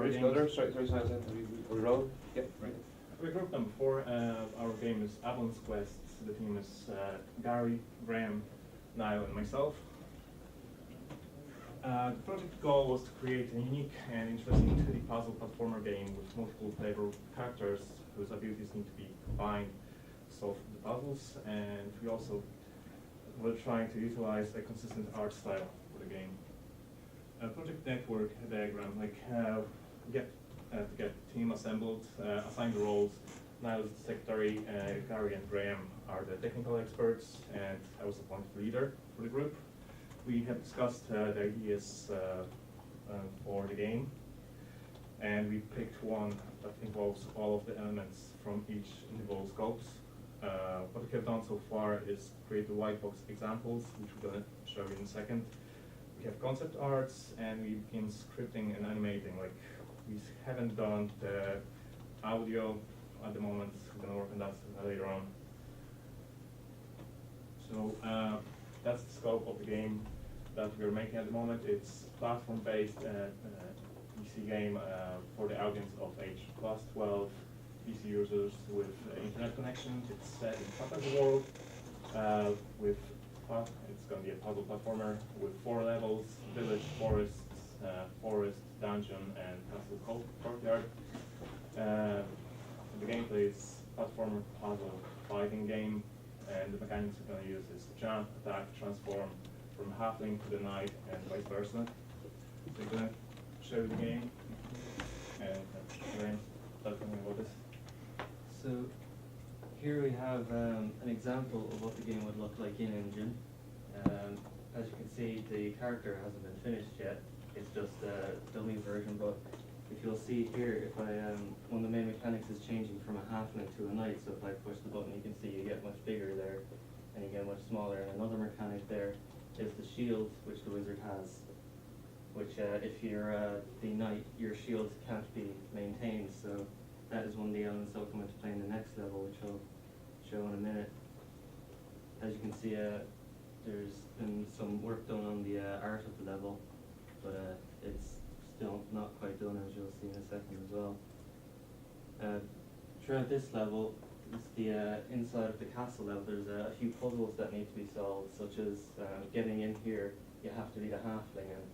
we roll? Yeah. Right. We grouped them before. Our game is Avalon's Quest. The team is Gary, Graham, Niall, and myself. The project goal was to create a unique and interesting 2D puzzle platformer game with multiple playable characters whose abilities need to be combined to solve the puzzles, and we also were trying to utilize a consistent art style for the game. Project network diagram, to get team assembled, assign the roles. Niall is the secretary, Gary and Graham are the technical experts, and I was appointed leader for the group. We have discussed the ideas for the game, and we picked one that involves all of the elements from each individual scopes. What we have done so far is create the white box examples, which we're going to show you in a second. We have concept arts, and we begin scripting and animating. Like, we haven't done the audio at the moment. We're going to work on that later on. So that's the scope of the game that we're making at the moment. It's platform-based PC game for the audience of age plus 12, PC users with internet connection. It's set in fantasy world it's going to be a puzzle platformer with 4 levels: village, forest, dungeon, and castle courtyard. The gameplay is platformer, puzzle, fighting game, and the mechanics we're going to use is jump, attack, transform from halfling to the knight, and vice versa. So we're going to show the game, and Graham, tell me about this. So here we have an example of what the game would look like in engine. As you can see, the character hasn't been finished yet. It's just a dummy version, but if you'll see here, if one of the main mechanics is changing from a halfling to a knight, so if I push the button, you can see you get much bigger there, and you get much smaller. And another mechanic there is the shield, which the wizard has, which if you're the knight, your shield can't be maintained, so that is one of the elements that will come into play in the next level, which I'll show in a minute. As you can see, there's been some work done on the art of the level, but it's still not quite done, as you'll see in a second as well. Throughout this level, it's the inside of the castle level. There's a few puzzles that need to be solved, such as getting in here, you have to be the halfling, and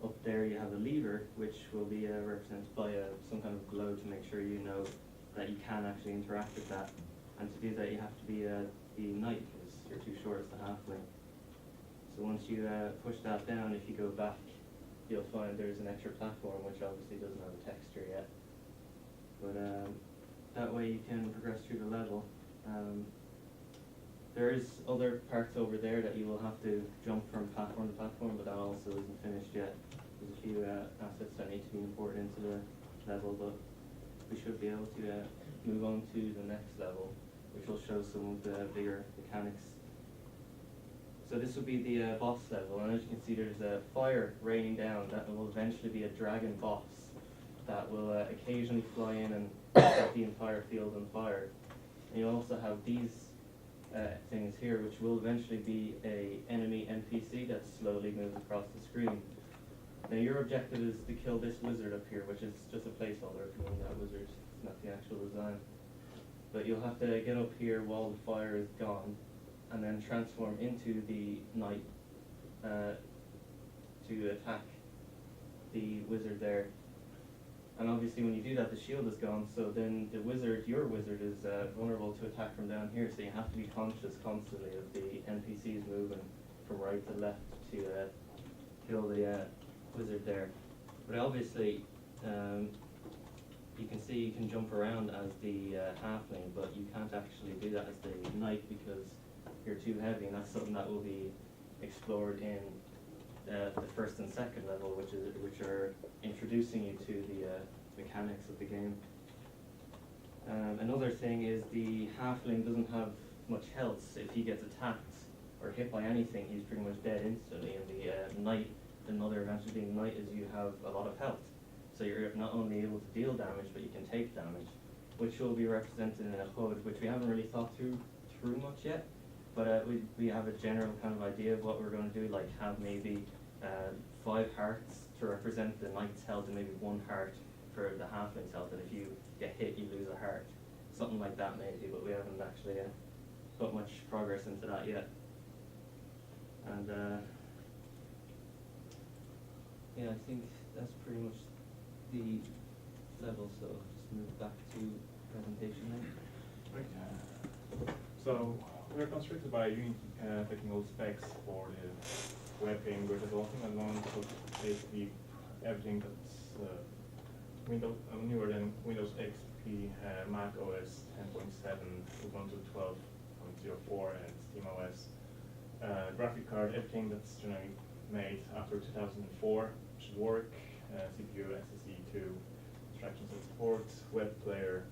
up there you have a lever, which will be represented by some kind of glow to make sure you know that you can actually interact with that. And to do that, you have to be the knight, because you're too short as the halfling. So once you push that down, if you go back, you'll find there's an extra platform, which obviously doesn't have a texture yet. But that way you can progress through the level. There is other parts over there that you will have to jump from platform to platform, but that also isn't finished yet. There's a few assets that need to be imported into the level, but we should be able to move on to the next level, which will show some of the bigger mechanics. So this will be the boss level, and as you can see, there's a fire raining down that will eventually be a dragon boss that will occasionally fly in and set the entire field on fire. And you'll also have these things here, which will eventually be a enemy NPC that slowly moves across the screen. Now your objective is to kill this wizard up here, which is just a placeholder if you want that wizard, it's not the actual design. But you'll have to get up here while the fire is gone, and then transform into the knight to attack the wizard there. And obviously when you do that, the shield is gone, so then the wizard, your wizard, is vulnerable to attack from down here, so you have to be conscious constantly of the NPCs moving from right to left to kill the wizard there. But obviously, you can see you can jump around as the halfling, but you can't actually do that as the knight because you're too heavy, and that's something that will be explored in the first and second level, which are introducing you to the mechanics of the game. Another thing is the halfling doesn't have much health. So if he gets attacked or hit by anything, he's pretty much dead instantly. And the knight, another advantage of being a knight is you have a lot of health. So you're not only able to deal damage, but you can take damage, which will be represented in a HUD, which we haven't really thought through much yet. But we have a general kind of idea of what we're going to do, like have maybe 5 hearts to represent the knight's health and maybe 1 heart for the halfling's health, and if you get hit, you lose a heart. Something like that maybe, but we haven't actually put much progress into that yet. And yeah, I think that's pretty much the level, so just move back to presentation then. Right. So we're constricted by Unity technical specs for the web game we're developing at the moment. So basically everything that's newer than Windows XP, Mac OS 10.7, Ubuntu 12.04, and SteamOS. Graphic card, everything that's generally made after 2004 should work. CPU, SSD, 2 instructions and support, web player,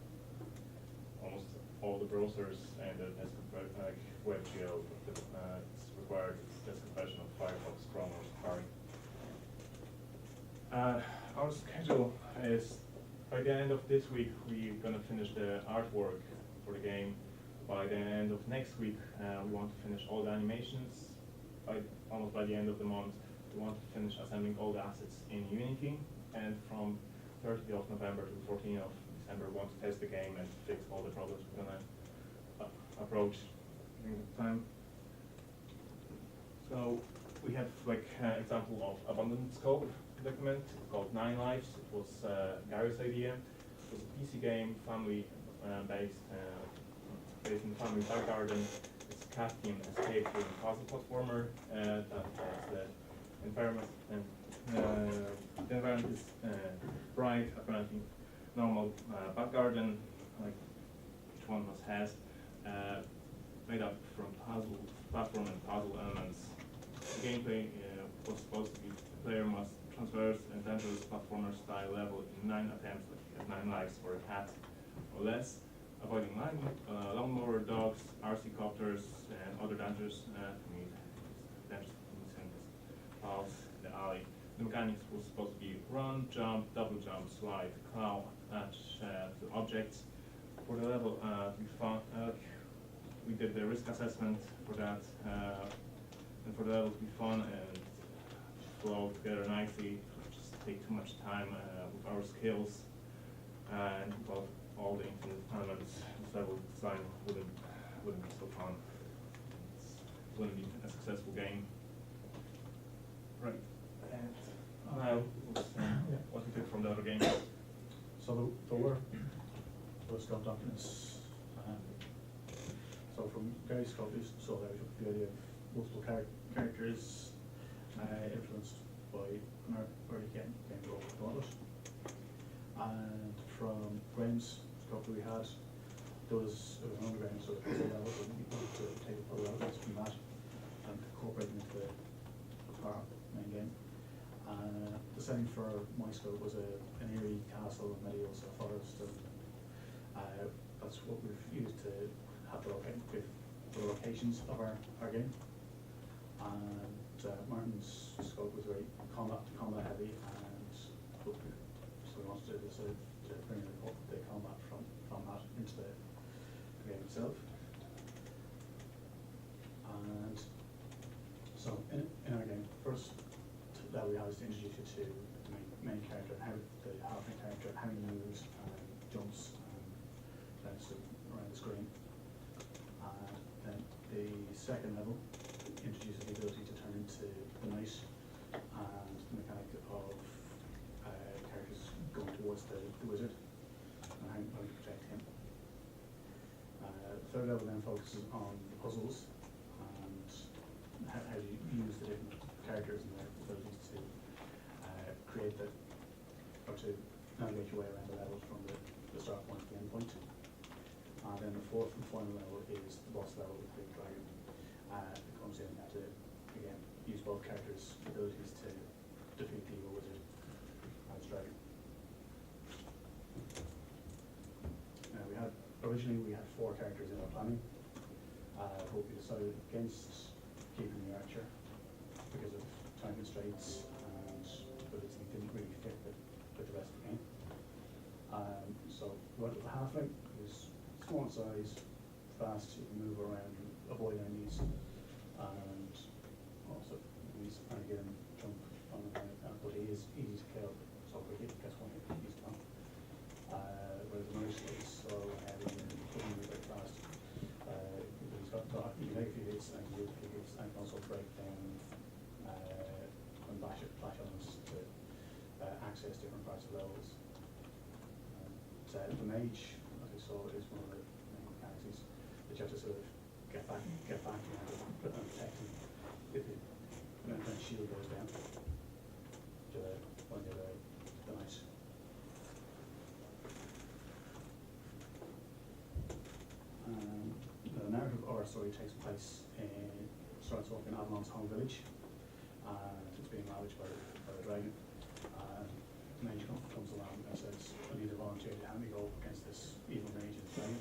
almost all the browsers, and the desktop WebGL. It's required desktop version of Firefox, Chrome, or Safari. Our schedule is by the end of this week we're gonna finish the artwork for the game. By the end of next week we want to finish all the animations. Almost by the end of the month we want to finish assembling all the assets in Unity, and from 30th of November to 14th of December we want to test the game and fix all the problems we're gonna approach during the time. So we have like example of abundant scope document called 9 Lives. It was Gary's idea. It was a PC game, family based in the family back garden. It's a cat team escape through a puzzle platformer. That has the environment, and the environment is bright, apparently normal back garden, like each one of us has, made up from platform and puzzle elements. The gameplay was supposed to be the player must traverse and enter this platformer style level in 9 attempts, like you have 9 lives for a cat or less, avoiding lawnmower dogs, RC copters, and other dangers to meet files in the alley. The mechanics was supposed to be run, jump, double jump, slide, claw, attach to objects. For the level to be fun, we did the risk assessment for that, and for the level to be fun and flow together nicely, just take too much time with our skills, and without all the infinite elements, this level design wouldn't be so fun. It wouldn't be a successful game. Right. And now what we took from the other games. So there were scope documents. So from Gary's scope, we saw that we took the idea of multiple characters influenced by American game development. And from Graham's scope that we had, it was an underground, so the puzzle level, so we wanted to take the puzzle elements from that and incorporate them into our main game. The setting for my scope was an eerie castle in medieval forest, and that's what we've used to have the locations of our game. And Martin's scope was very combat heavy, and so we wanted to decide to bring the combat from that into the game itself. And so in our game, first that we have is to introduce you to the main character, and how the halfling character, how he moves and jumps and bounces around the screen. And then the second level introduces the ability to turn into the knight and the mechanic of characters going towards the wizard and how to protect him. The third level then focuses on the puzzles and how you use the different characters and their abilities to create or to navigate your way around the levels from the start point to the end point. And then the fourth and final level is the boss level with the big dragon. It comes in to, again, use both characters' abilities to defeat the evil wizard and its dragon. Originally we had 4 characters in our planning, but we decided against keeping the archer because of time constraints and ability didn't really fit with the rest of the game. So we went with the halfling, who's small in size, fast, you can move around, avoid enemies, and also he's trying to get him jump on the ground and but he is easy to kill, so if he gets one hit, he's done. Whereas the Nourish is slow, heavy, and doesn't move very fast. He's got, he can take a few hits and he can few hits, and can also break down and flash elements to access different parts of levels. So the mage, as we saw, is one of the main mechanics. That you have to sort of get back and protect him if it, when the shield goes down. When you're the nice. The narrative of our story takes place starts off in Avalon's home village. It's being ravaged by the dragon. The mage comes along and says, I need a volunteer to help me go against this evil mage and dragon.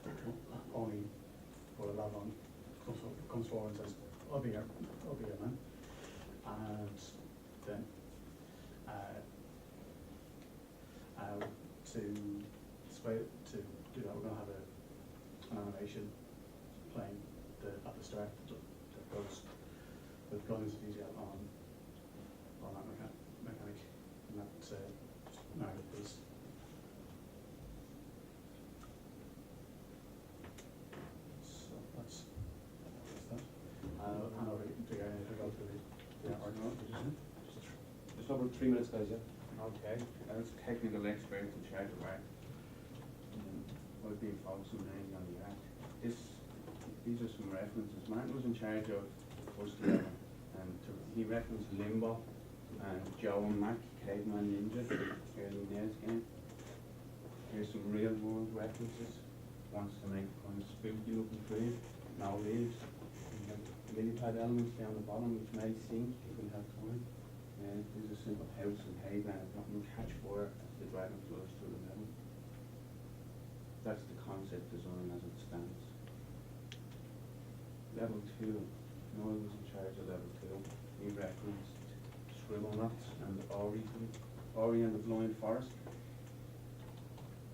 And only for Avalon comes forward and says, I'll be your man. And then to do that, we're going to have an animation playing at the start that goes with guns detail on that mechanic, and that's narrative piece. So that's that. And over to the guy to go through the argument. Just over 3 minutes, guys, yeah? Okay, as technical expert in charge of art, I've been focusing mainly on the art. These are some references. Martin was in charge of the first level, and he referenced Limbo and Joe and Mac, Caveman Ninja, early NES game. Here's some real world references. Wants to make kind of spooky looking tree, no leaves. Lily pad elements down the bottom which may sink if we have time. There's a simple house and hay that will catch fire as the dragon flows through the level. That's the concept design as it stands. Level 2, Noel was in charge of level 2. He referenced Scribble Knots and Ori and the Blind Forest.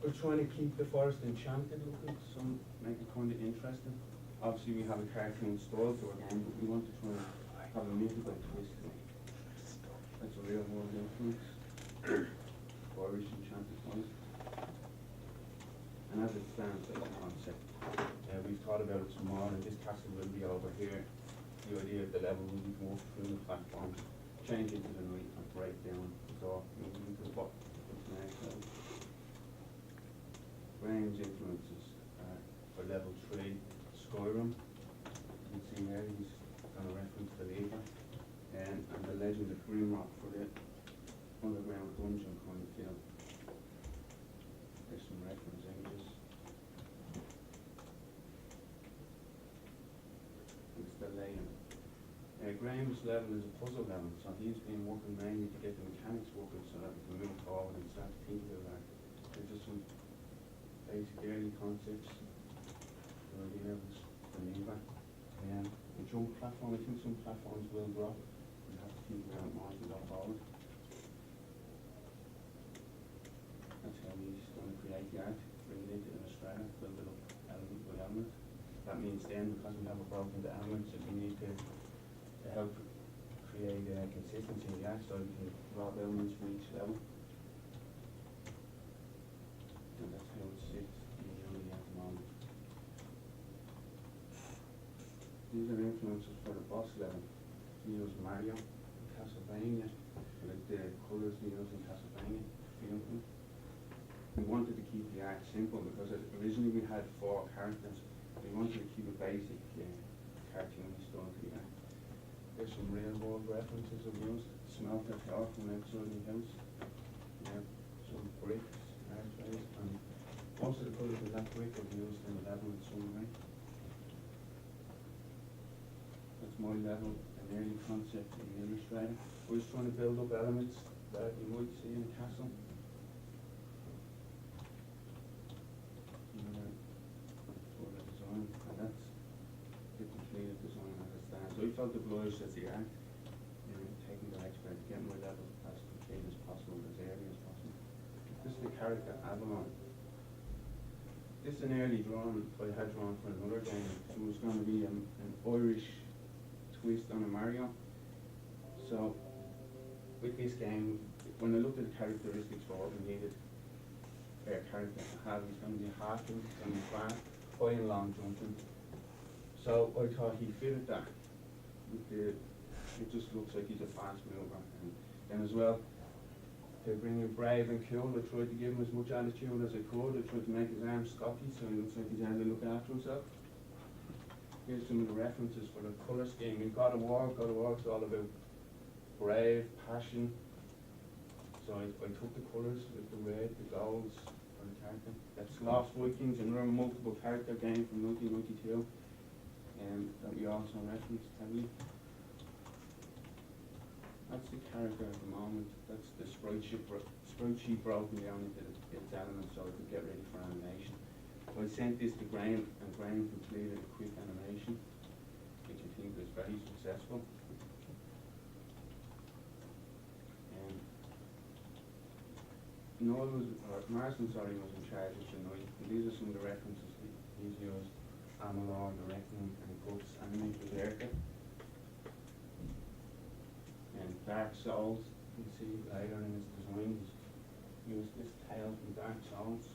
We're trying to keep the forest enchanted looking, so make it kind of interesting. Obviously we have a cartoon style to our game, but we want to try and have a musical twist to it. That's a real world influence. Irish enchanted forest. And as it stands, that's the concept. We've thought about it some more, and this castle will be over here. The idea of the level will be walk through the platforms, change into the night and break down the door, moving into what the next level. Graham's influences for level 3, Skyrim. You can see here he's going to reference the Lever, and the Legend of Grimrock for the underground dungeon kind of feel. There's some reference images. It's the layout. Graham's level is a puzzle level, so he's been working mainly to get the mechanics working so that we can move forward and start to think about that. There's just some basic early concepts. The idea of the lever. The jump platform, I think some platforms will drop. We have to think about more to go forward. That's how he's going to create the art, bring it into Illustrator, build it up element by element. That means then, because we have it broken into elements, that we need to help create consistency in the art, so we can draw elements for each level. And that's how it sits in Unity at the moment. These are influences for the boss level. We use Mario, Castlevania, like the colours we use in Castlevania, feel them. We wanted to keep the art simple because originally we had 4 characters. We wanted to keep a basic cartoony style to the art. There's some real world references we've used. Smelter tower from outside the house. Some bricks, archways, and most of the colours of that brick will be used in the level in some way. That's my level, an early concept in Illustrator. We're just trying to build up elements that you might see in a castle. For the design, and that's the completed design as it stands. So I felt obliged as the art, technical expert, to get my level as complete as possible, as early as possible. This is the character Avalon. This is an early drawing I had drawn for another game. It was going to be an Irish twist on a Mario. So with this game, when I looked at the characteristics for what we needed a character to have, he's going to be hacking, he's going to be fast, high and long jumping. So I thought he fitted that. With the, it just looks like he's a fast mover. And then as well, to bring him brave and cool, I tried to give him as much attitude as I could. I tried to make his arms stocky so he looks like he's able to look after himself. Here's some of the references for the colour scheme. In God of War is all about brave, passion. So I took the colours with the red, the golds for the character. That's Lost Vikings, another multiple character game from 1992. That we also referenced heavily. That's the character at the moment. That's the sprite sheet broken down into its elements so I could get ready for animation. So I sent this to Graham, and Graham completed a quick animation, which I think was very successful. Marston was in charge of tonight. These are some of the references he's used. Amalur, the Reckoning, and Guts, animated with Erica. And Dark Souls, you can see later in his design, he's used this tail from Dark Souls.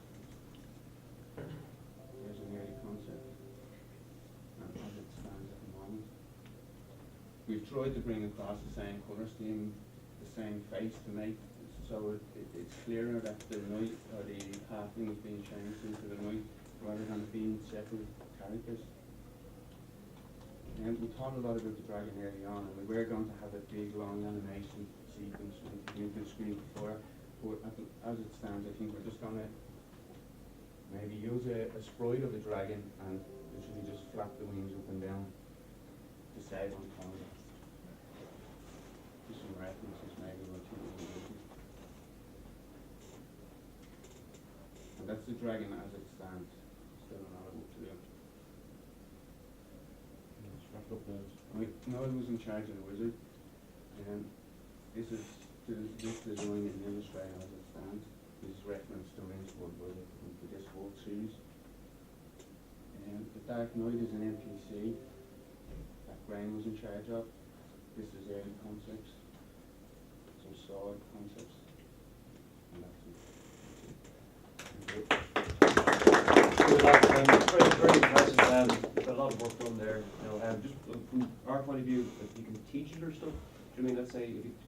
Here's an early concept, and as it stands at the moment. We've tried to bring across the same colour scheme, the same face to make, so it's clearer that the knight or the halfling is being changed into the knight rather than being separate characters. And we thought a lot about the dragon early on, and we were going to have a big long animation sequence into the screen before, but as it stands, I think we're just going to maybe use a sprite of the dragon and literally just flap the wings up and down to save on time. Just some references maybe what you will do. And that's the dragon as it stands. Still not able to do. Noel was in charge of the wizard, and this is this design in Illustrator as it stands. This is reference to Rincewood Wizard from the Discworld series. And the Dark Knight is an NPC that Graham was in charge of. This is early concepts, some sword concepts, and that's it. Very impressive. A lot of work done there. You know, just from our point of view, if you can teach it or stuff. Do you mean, let's say if you